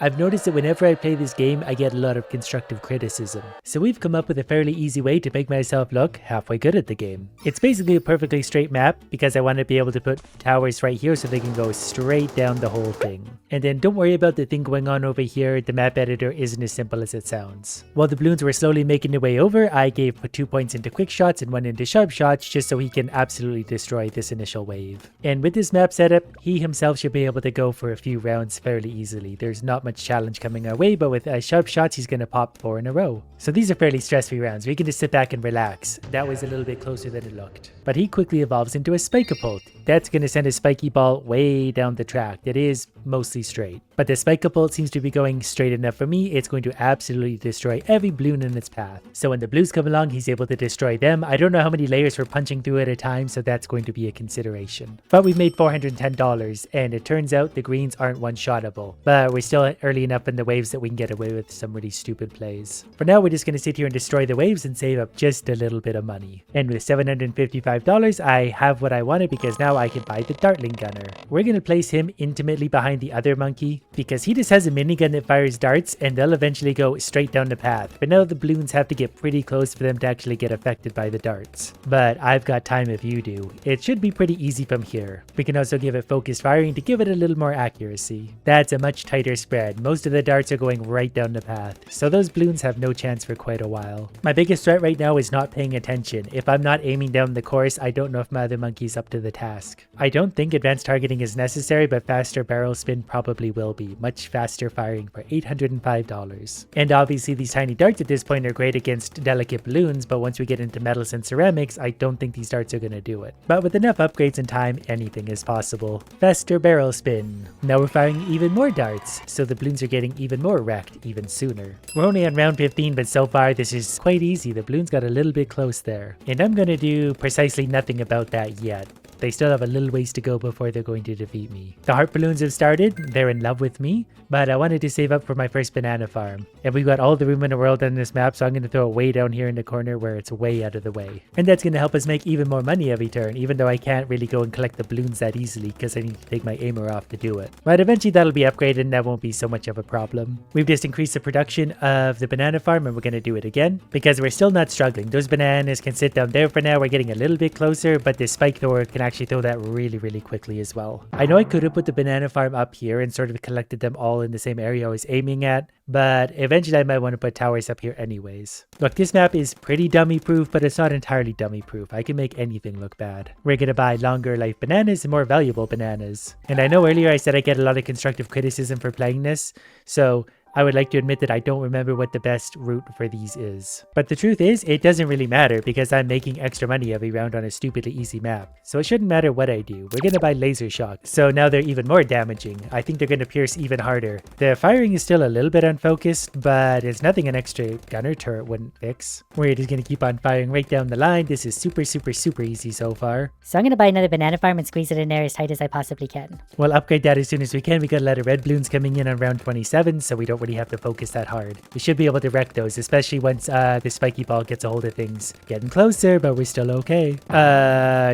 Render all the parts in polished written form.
I've noticed that whenever I play this game, I get a lot of constructive criticism. So we've come up with a fairly easy way to make myself look halfway good at the game. It's basically a perfectly straight map because I want to be able to put towers right here so they can go straight down the whole thing. And then don't worry about the thing going on over here, the map editor isn't as simple as it sounds. While the Bloons were slowly making their way over, I gave 2 points into quick shots and 1 into sharp shots just so he can absolutely destroy this initial wave. And with this map setup, he himself should be able to go for a few rounds fairly easily. There's not much challenge coming our way, but with sharp shots, he's going to pop 4 in a row. So these are fairly stress-free rounds. We can just sit back and relax. That was a little bit closer than it looked. But he quickly evolves into a spike-a-pult. That's going to send a spiky ball way down the track. It is mostly straight. But the spike-a-pult seems to be going straight enough for me. It's going to absolutely destroy every Bloon in its path. So when the blues come along, he's able to destroy them. I don't know how many layers we're punching through at a time, so that's going to be a consideration. But we've made $410, and it turns out the greens aren't one-shottable. But we're still early enough in the waves that we can get away with some really stupid plays. For now, we're just going to sit here and destroy the waves and save up just a little bit of money. And with $755, I have what I wanted because now I can buy the Dartling Gunner. We're going to place him intimately behind the other monkey because he just has a minigun that fires darts and they'll eventually go straight down the path. But now the Bloons have to get pretty close for them to actually get affected by the darts. But I've got time if you do. It should be pretty easy from here. We can also give it focused firing to give it a little more accuracy. That's a much tighter spread. Most of the darts are going right down the path, so those Bloons have no chance for quite a while. My biggest threat right now is not paying attention. If I'm not aiming down the course, I don't know if my other monkey's up to the task. I don't think advanced targeting is necessary, but faster barrel spin probably will be. Much faster firing for $805. And obviously these tiny darts at this point are great against delicate balloons, but once we get into metals and ceramics, I don't think these darts are going to do it. But with enough upgrades and time, anything is possible. Faster barrel spin. Now we're firing even more darts, so the Bloons are getting even more wrecked even sooner. We're only on round 15, but so far this is quite easy. The Bloons got a little bit close there. And I'm going to do precisely nothing about that yet. They still have a little ways to go before they're going to defeat me. The heart balloons have started. They're in love with me, but I wanted to save up for my first banana farm. And we've got all the room in the world on this map, so I'm going to throw it way down here in the corner where it's way out of the way. And that's going to help us make even more money every turn, even though I can't really go and collect the balloons that easily because I need to take my aimer off to do it. But eventually that'll be upgraded and that won't be so much of a problem. We've just increased the production of the banana farm and we're going to do it again because we're still not struggling. Those bananas can sit down there for now. We're getting a little bit closer, but this spike thrower can actually throw that really quickly as well. I know I could have put the banana farm up here and sort of collected them all in the same area I was aiming at, but eventually I might want to put towers up here anyways. Look, this map is pretty dummy proof, but it's not entirely dummy proof. I can make anything look bad. We're gonna buy longer life bananas and more valuable bananas. And I know earlier I said I get a lot of constructive criticism for playing this, so I would like to admit that I don't remember what the best route for these is. But the truth is, it doesn't really matter because I'm making extra money every round on a stupidly easy map. So it shouldn't matter what I do. We're gonna buy laser shock. So now they're even more damaging. I think they're gonna pierce even harder. The firing is still a little bit unfocused, but it's nothing an extra gunner turret wouldn't fix. We're just gonna keep on firing right down the line. This is super easy so far. So I'm gonna buy another banana farm and squeeze it in there as tight as I possibly can. We'll upgrade that as soon as we can. We got a lot of red balloons coming in on round 27, so we don't really have to focus that hard. We should be able to wreck those, especially once the spiky ball gets a hold of things. Getting closer, but we're still okay.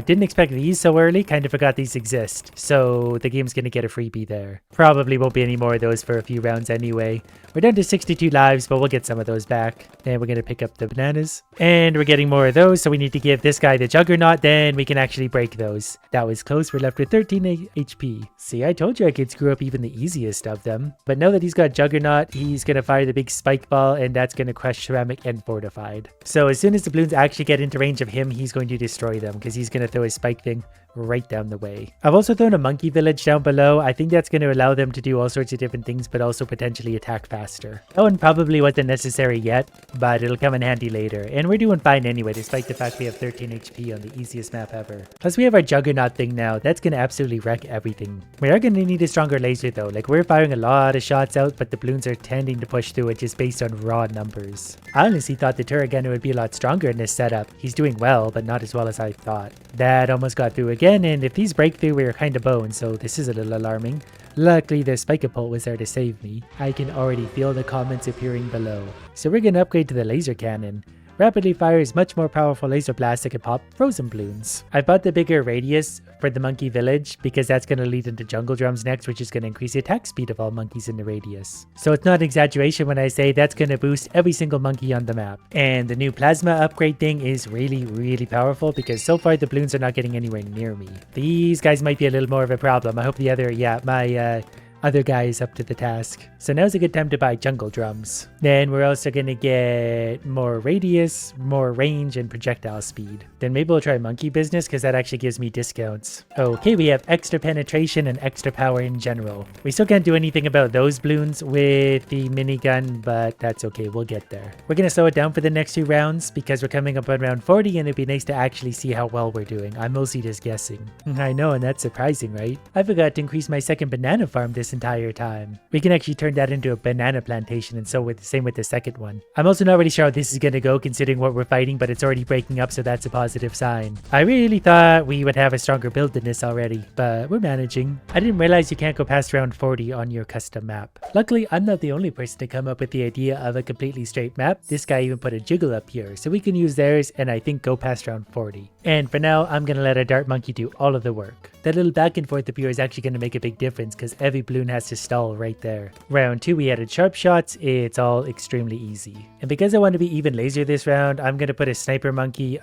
Didn't expect these so early. Kind of forgot these exist. So the game's gonna get a freebie there. Probably won't be any more of those for a few rounds anyway. We're down to 62 lives, but we'll get some of those back. And we're gonna pick up the bananas. And we're getting more of those, so we need to give this guy the juggernaut, then we can actually break those. That was close. We're left with 13 HP. See, I told you I could screw up even the easiest of them. But now that he's got juggernaut, he's gonna fire the big spike ball, and that's gonna crush ceramic and fortified. So as soon as the Bloons actually get into range of him, he's going to destroy them because he's gonna throw his spike thing right down the way. I've also thrown a monkey village down below. I think that's going to allow them to do all sorts of different things, but also potentially attack faster. That one probably wasn't necessary yet, but it'll come in handy later. And we're doing fine anyway, despite the fact we have 13 HP on the easiest map ever. Plus we have our juggernaut thing now. That's going to absolutely wreck everything. We are going to need a stronger laser though. Like, we're firing a lot of shots out, but the Bloons are tending to push through it just based on raw numbers. I honestly thought the turret gunner would be a lot stronger in this setup. He's doing well, but not as well as I thought. That almost got through again, and if these break through, we're kind of boned, so this is a little alarming. Luckily, the spike-a-pult was there to save me. I can already feel the comments appearing below. So we're going to upgrade to the laser cannon. rapidly fires much more powerful laser blasts that can pop frozen balloons. I bought the bigger radius for the monkey village because that's going to lead into jungle drums next, which is going to increase the attack speed of all monkeys in the radius. So it's not an exaggeration when I say that's going to boost every single monkey on the map. And the new plasma upgrade thing is really powerful because so far the balloons are not getting anywhere near me. These guys might be a little more of a problem. I hope the other, my other guy is up to the task. So now's a good time to buy jungle drums. Then we're also going to get more radius, more range, and projectile speed. Then maybe we'll try monkey business because that actually gives me discounts. Okay, we have extra penetration and extra power in general. We still can't do anything about those balloons with the minigun, but that's okay, we'll get there. We're going to slow it down for the next few rounds because we're coming up on round 40 and it'd be nice to actually see how well we're doing. I'm mostly just guessing. I know, and that's surprising, right? I forgot to increase my second banana farm this entire time. We can actually turn that into a banana plantation, and so same with the second one. I'm also not really sure how this is going to go considering what we're fighting, but it's already breaking up, so that's a positive sign. I really thought we would have a stronger build than this already, but we're managing. I didn't realize you can't go past round 40 on your custom map. Luckily, I'm not the only person to come up with the idea of a completely straight map. This guy even put a jiggle up here, so we can use theirs and I think go past round 40. And for now, I'm going to let a dart monkey do all of the work. That little back and forth up here is actually going to make a big difference because every balloon has to stall right there. Round 2 we added sharp shots, it's all extremely easy. And because I want to be even laser this round, I'm going to put a sniper monkey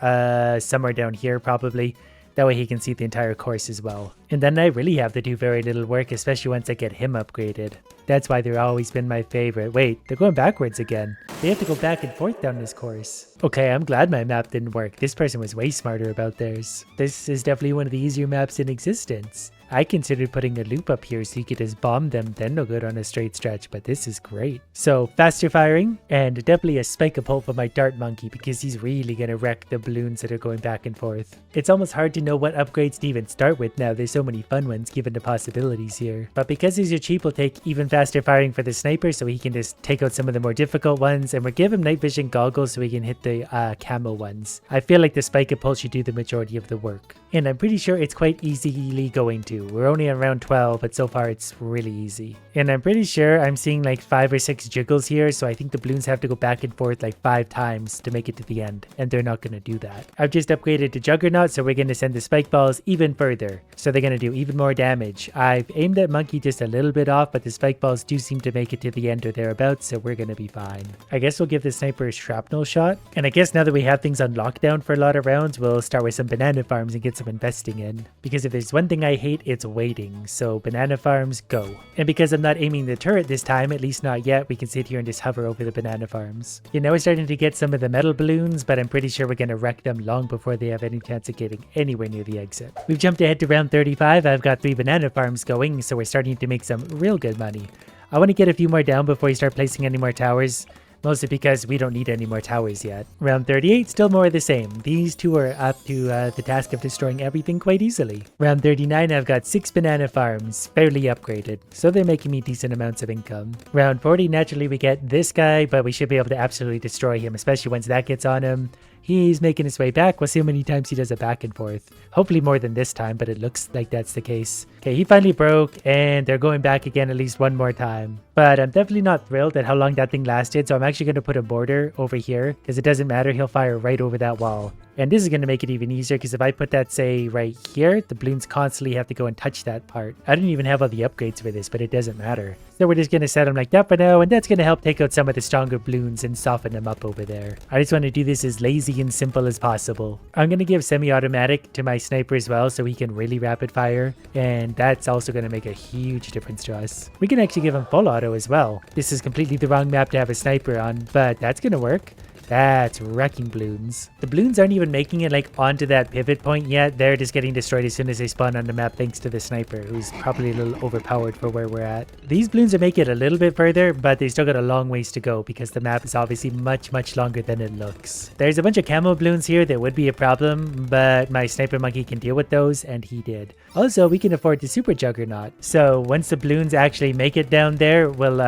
somewhere down here probably. That way he can see the entire course as well. And then I really have to do very little work, especially once I get him upgraded. That's why they've always been my favorite. Wait, they're going backwards again. They have to go back and forth down this course. Okay, I'm glad my map didn't work. This person was way smarter about theirs. This is definitely one of the easier maps in existence. I considered putting a loop up here so you could just bomb them, then no good on a straight stretch, but this is great. So faster firing, and definitely a spike of hope for my dart monkey because he's really gonna wreck the balloons that are going back and forth. It's almost hard to know what upgrades to even start with now. There's so many fun ones given the possibilities here. But because these are cheap, we'll take even faster firing for the sniper so he can just take out some of the more difficult ones, and we'll give him night vision goggles so he can hit the camo ones. I feel like the spike of pulse should do the majority of the work. And I'm pretty sure it's quite easily going to. We're only on round 12, but so far it's really easy. And I'm pretty sure I'm seeing like 5 or 6 jiggles here, so I think the balloons have to go back and forth like 5 times to make it to the end, and they're not going to do that. I've just upgraded to Juggernaut, so we're going to send the spike balls even further, so they're going to do even more damage. I've aimed at Monkey just a little bit off, but the spike balls do seem to make it to the end or thereabouts, so we're going to be fine. I guess we'll give the sniper a shrapnel shot, and I guess now that we have things on lockdown for a lot of rounds, we'll start with some banana farms and get some investing in. Because if there's one thing I hate, it's waiting. So banana farms, go. And because I'm not aiming the turret this time, at least not yet, we can sit here and just hover over the banana farms. You know, we're starting to get some of the metal balloons, but I'm pretty sure we're going to wreck them long before they have any chance of getting anywhere near the exit. We've jumped ahead to round 35. I've got 3 banana farms going, so we're starting to make some real good money. I want to get a few more down before we start placing any more towers. Mostly because we don't need any more towers yet. Round 38, still more of the same. These two are up to the task of destroying everything quite easily. Round 39, I've got 6 banana farms, fairly upgraded, so they're making me decent amounts of income. Round 40, naturally we get this guy, but we should be able to absolutely destroy him, especially once that gets on him. He's making his way back. We'll see how many times he does a back and forth. Hopefully more than this time, but it looks like that's the case. Okay, he finally broke, and they're going back again at least one more time. But I'm definitely not thrilled at how long that thing lasted, so I'm actually going to put a border over here, because it doesn't matter, he'll fire right over that wall. And this is going to make it even easier, because if I put that, say, right here, the balloons constantly have to go and touch that part. I didn't even have all the upgrades for this, but it doesn't matter. So we're just going to set them like that for now, and that's going to help take out some of the stronger balloons and soften them up over there. I just want to do this as lazy and simple as possible. I'm going to give semi-automatic to my sniper as well, so he can really rapid fire, and that's also going to make a huge difference to us. We can actually give him full auto as well. This is completely the wrong map to have a sniper on, but that's going to work. That's wrecking balloons. The balloons aren't even making it like onto that pivot point yet. They're just getting destroyed as soon as they spawn on the map thanks to the sniper, who's probably a little overpowered for where we're at. These balloons are making it a little bit further, but they still got a long ways to go because the map is obviously much longer than it looks. There's a bunch of camo balloons here that would be a problem, but my sniper monkey can deal with those, and he did. Also, we can afford the super juggernaut. So once the balloons actually make it down there, we'll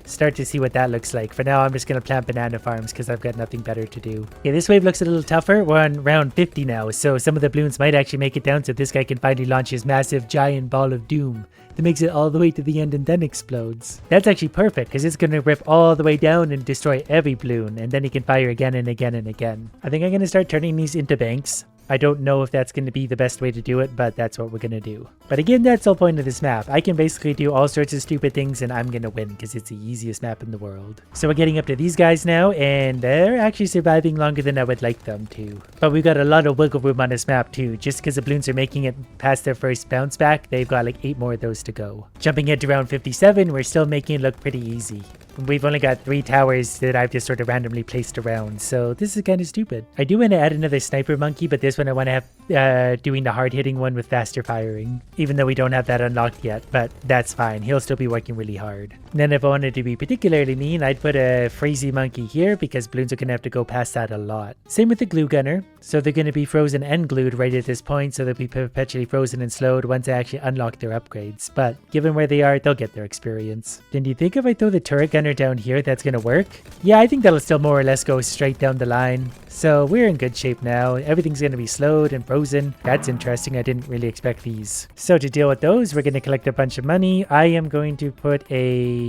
start to see what that looks like. For now, I'm just going to plant banana farms because I've got nothing better to do. Okay, this wave looks a little tougher. We're on round 50 now, so some of the balloons might actually make it down so this guy can finally launch his massive giant ball of doom that makes it all the way to the end and then explodes. That's actually perfect because it's going to rip all the way down and destroy every balloon, and then he can fire again and again and again. I think I'm going to start turning these into banks. I don't know if that's going to be the best way to do it, but that's what we're going to do. But again, that's the whole point of this map. I can basically do all sorts of stupid things and I'm going to win because it's the easiest map in the world. So we're getting up to these guys now, and they're actually surviving longer than I would like them to. But we've got a lot of wiggle room on this map too. Just because the balloons are making it past their first bounce back, they've got like 8 more of those to go. Jumping into round 57, we're still making it look pretty easy. We've only got 3 towers that I've just sort of randomly placed around, so this is kind of stupid. I do want to add another sniper monkey, but this one I want to have doing the hard-hitting one with faster firing, even though we don't have that unlocked yet, but that's fine. He'll still be working really hard. And then if I wanted to be particularly mean, I'd put a Freezy monkey here because balloons are going to have to go past that a lot. Same with the glue gunner, so they're going to be frozen and glued right at this point, so they'll be perpetually frozen and slowed once I actually unlock their upgrades. But given where they are, they'll get their experience. Then do you think if I throw the turret gunner down here, that's going to work? Yeah, I think that'll still more or less go straight down the line. So we're in good shape now. Everything's going to be slowed and frozen. That's interesting. I didn't really expect these. So to deal with those, we're going to collect a bunch of money. I am going to put a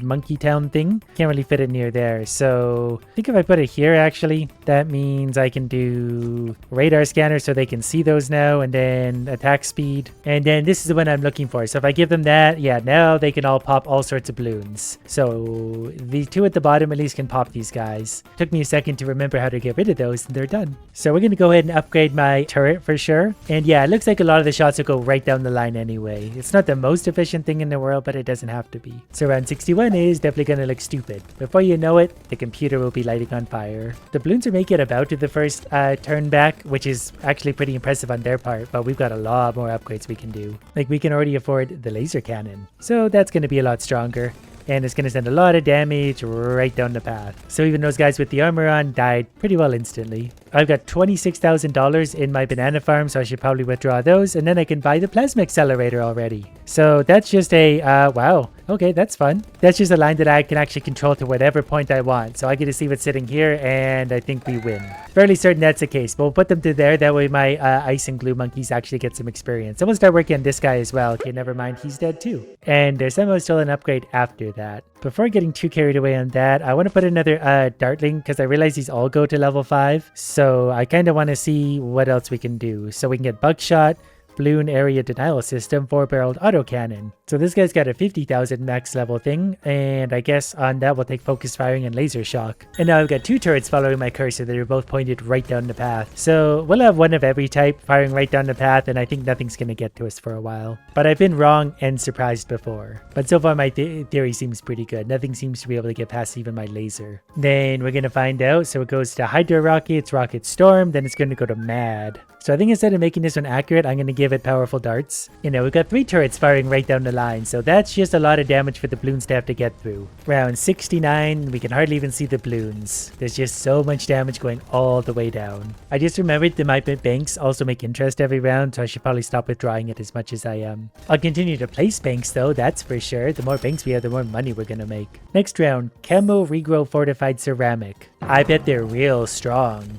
monkey town thing. Can't really fit it near there. So I think if I put it here, actually, that means I can do radar scanner so they can see those now, and then attack speed. And then this is the one I'm looking for. So if I give them that, yeah, now they can all pop all sorts of balloons. So the 2 at the bottom at least can pop these guys. Took me a second to remember how to get rid of those, and they're done. So we're going to go ahead and upgrade my turret for sure. And yeah, it looks like a lot of the shots will go right down the line anyway. It's not the most efficient thing in the world, but it doesn't have to be. So round 61 is definitely going to look stupid. Before you know it, the computer will be lighting on fire. The balloons are making it about to the first turn back, which is actually pretty impressive on their part, but we've got a lot more upgrades we can do. Like we can already afford the laser cannon. So that's going to be a lot stronger. And it's going to send a lot of damage right down the path. So even those guys with the armor on died pretty well instantly. I've got $26,000 in my banana farm, so I should probably withdraw those. And then I can buy the plasma accelerator already. So that's just a, wow. Okay, that's fun. That's just a line that I can actually control to whatever point I want. So I get to see what's sitting here, and I think we win. Fairly certain that's the case, but we'll put them to there. That way my ice and glue monkeys actually get some experience. And we'll start working on this guy as well. Okay, never mind. He's dead too. And there's somehow still an upgrade after that. Before getting too carried away on that, I want to put another dartling because I realize these all go to level 5. So I kind of want to see what else we can do. So we can get buckshot, balloon area denial system, 4-barreled autocannon. So this guy's got a 50,000 max level thing, and I guess on that we'll take focus firing and laser shock. And now I've got 2 turrets following my cursor that are both pointed right down the path. So we'll have one of every type firing right down the path, and I think nothing's going to get to us for a while. But I've been wrong and surprised before. But so far my theory seems pretty good. Nothing seems to be able to get past even my laser. Then we're going to find out. So it goes to Hydro Rockets, Rocket Storm, then it's going to go to Mad. So I think instead of making this one accurate, I'm going to give it powerful darts. You know, we've got 3 turrets firing right down the line, so that's just a lot of damage for the balloons to have to get through. Round 69, we can hardly even see the balloons. There's just so much damage going all the way down. I just remembered that my banks also make interest every round, so I should probably stop withdrawing it as much as I am. I'll continue to place banks though, that's for sure. The more banks we have, the more money we're going to make. Next round, Chemo Regrow Fortified Ceramic. I bet they're real strong.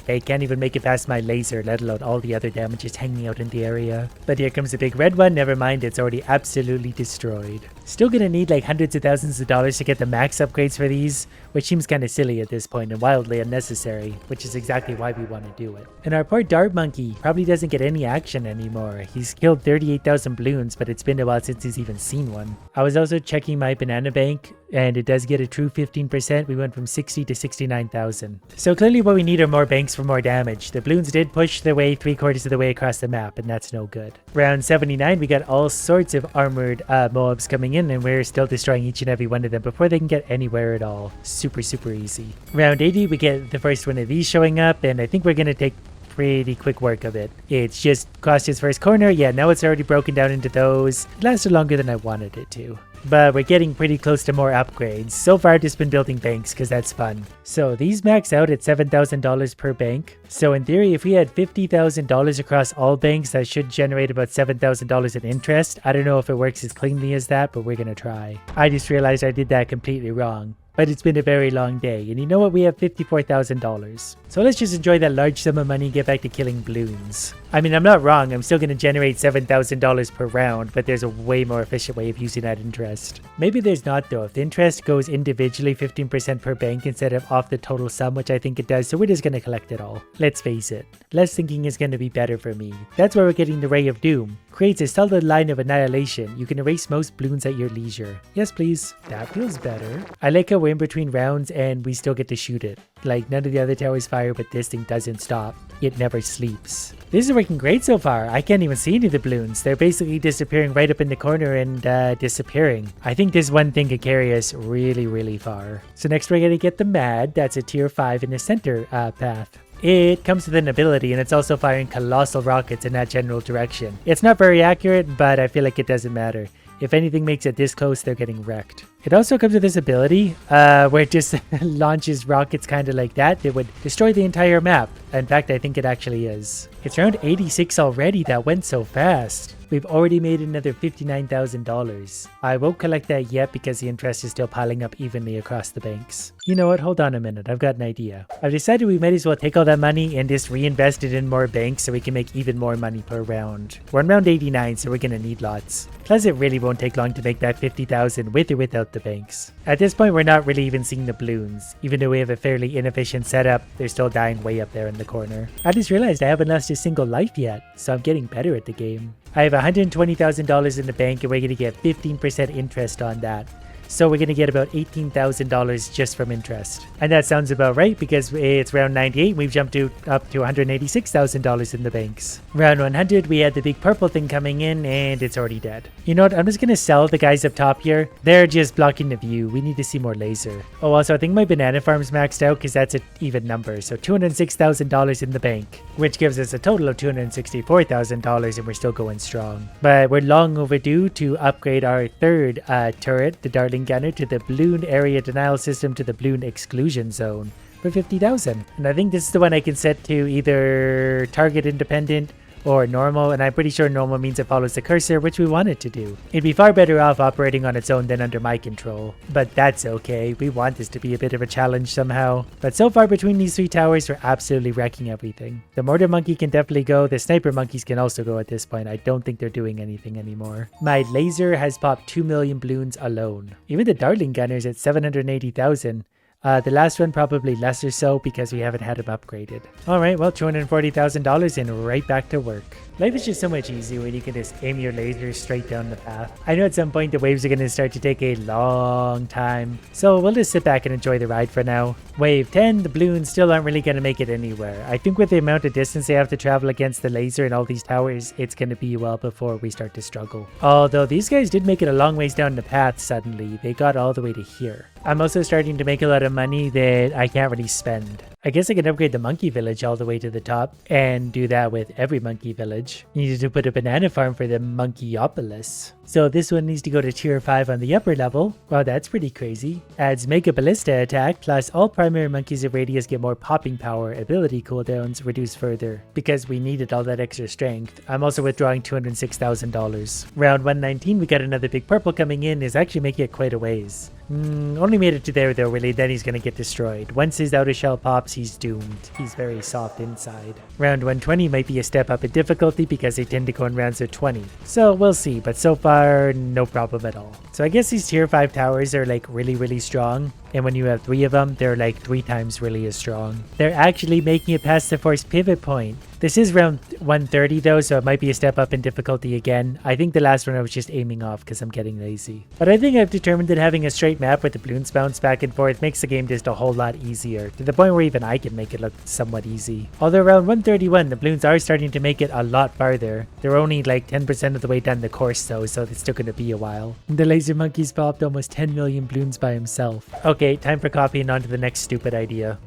They can't even make it past my laser, let alone all the other damages hanging out in the area. But here comes the big red one, never mind, it's already absolutely destroyed. Still gonna need like hundreds of thousands of dollars to get the max upgrades for these, which seems kinda silly at this point and wildly unnecessary, which is exactly why we want to do it. And our poor dart monkey probably doesn't get any action anymore. He's killed 38,000 balloons, but it's been a while since he's even seen one. I was also checking my banana bank, and it does get a true 15%. We went from 60 to 69,000. So clearly what we need are more banks for more damage. The balloons did push their way 3/4 of the way across the map, and that's no good. Round 79, we got all sorts of armored mobs coming in, and we're still destroying each and every one of them before they can get anywhere at all. Super easy. Round 80, we get the first one of these showing up, and I think we're gonna take pretty quick work of it. It's just crossed his first corner. Yeah, now it's already broken down into those. It lasted longer than I wanted it to. but we're getting pretty close to more upgrades. So far, I've just been building banks because that's fun. So these max out at $7,000 per bank. So in theory, if we had $50,000 across all banks, that should generate about $7,000 in interest. I don't know if it works as cleanly as that, but we're gonna try. I just realized I did that completely wrong. But it's been a very long day, and you know what? We have $54,000. So let's just enjoy that large sum of money and get back to killing Bloons. I mean, I'm not wrong, I'm still going to generate $7,000 per round, but there's a way more efficient way of using that interest. Maybe there's not though. If the interest goes individually 15% per bank instead of off the total sum, which I think it does, so we're just going to collect it all. Let's face it, less thinking is going to be better for me. That's why we're getting the Ray of Doom. Creates a solid line of annihilation. You can erase most Bloons at your leisure. Yes please. That feels better. I like how we're in between rounds and we still get to shoot it. Like none of the other towers fire, but this thing doesn't stop. It never sleeps. This is working great so far. I can't even see any of the Bloons. They're basically disappearing right up in the corner and disappearing. I think this one thing could carry us really, really far. So next we're going to get the Mad. That's a tier 5 in the center path. It comes with an ability, and it's also firing colossal rockets in that general direction. It's not very accurate, but I feel like it doesn't matter. If anything makes it this close, they're getting wrecked. It also comes with this ability, where it just launches rockets kind of like that. It would destroy the entire map. In fact, I think it actually is. It's around 86 already. That went so fast. We've already made another $59,000. I won't collect that yet because the interest is still piling up evenly across the banks. You know what? Hold on a minute. I've got an idea. I've decided we might as well take all that money and just reinvest it in more banks so we can make even more money per round. We're on round 89, so we're going to need lots. Plus, it really won't take long to make that 50,000 with or without the banks. At this point, we're not really even seeing the Bloons. Even though we have a fairly inefficient setup, they're still dying way up there in the corner. I just realized I haven't lost a single life yet, so I'm getting better at the game. I have $120,000 in the bank and we're going to get 15% interest on that. So we're going to get about $18,000 just from interest. And that sounds about right because it's round 98. We've jumped up to $186,000 in the banks. Round 100, we had the big purple thing coming in and it's already dead. You know what? I'm just going to sell the guys up top here. They're just blocking the view. We need to see more laser. Oh, also, I think my banana farm's maxed out because that's an even number. So $206,000 in the bank, which gives us a total of $264,000 and we're still going strong. But we're long overdue to upgrade our third turret, the Darling Gunner, to the Bloon Area Denial System to the Bloon Exclusion Zone for 50,000. And I think this is the one I can set to either target independent or normal, and I'm pretty sure normal means it follows the cursor, which we want it to do. It'd be far better off operating on its own than under my control, but that's okay. We want this to be a bit of a challenge somehow. But so far between these three towers, we're absolutely wrecking everything. The Mortar Monkey can definitely go. The Sniper Monkeys can also go at this point. I don't think they're doing anything anymore. My laser has popped 2 million Bloons alone. Even the Darling Gunner's at 780,000. The last one probably less or so because we haven't had him upgraded. Alright, well, $240,000 and right back to work. Life is just so much easier when you can just aim your laser straight down the path. I know at some point the waves are going to start to take a long time, so we'll just sit back and enjoy the ride for now. Wave 10, the Bloons still aren't really going to make it anywhere. I think with the amount of distance they have to travel against the laser and all these towers, it's going to be a while before we start to struggle. Although these guys did make it a long ways down the path suddenly. They got all the way to here. I'm also starting to make a lot of money that I can't really spend. I guess I can upgrade the monkey village all the way to the top and do that with every monkey village. Needed to put a banana farm for the Monkeyopolis. So this one needs to go to tier 5 on the upper level. Wow, that's pretty crazy. Adds Mega Ballista attack, plus all primary monkeys of radius get more popping power, ability cooldowns reduce further. Because we needed all that extra strength. I'm also withdrawing $206,000. Round 119, we got another big purple coming in, is actually making it quite a ways. Only made it to there though, really, then he's gonna get destroyed. Once his outer shell pops, he's doomed. He's very soft inside. Round 120 might be a step up in difficulty because they tend to go in rounds of 20. So we'll see, but so far, no problem at all. So I guess these tier 5 towers are like really strong. And when you have 3 of them, they're like 3 times really as strong. They're actually making it past the forced pivot point. This is round 130 though, so it might be a step up in difficulty again. I think the last one I was just aiming off because I'm getting lazy. But I think I've determined that having a straight map with the Bloons bounce back and forth makes the game just a whole lot easier, to the point where even I can make it look somewhat easy. Although around 131, the Bloons are starting to make it a lot farther. They're only like 10% of the way down the course though, so it's still going to be a while. The Laser Monkey's popped almost 10 million Bloons by himself. Okay, time for coffee and on to the next stupid idea.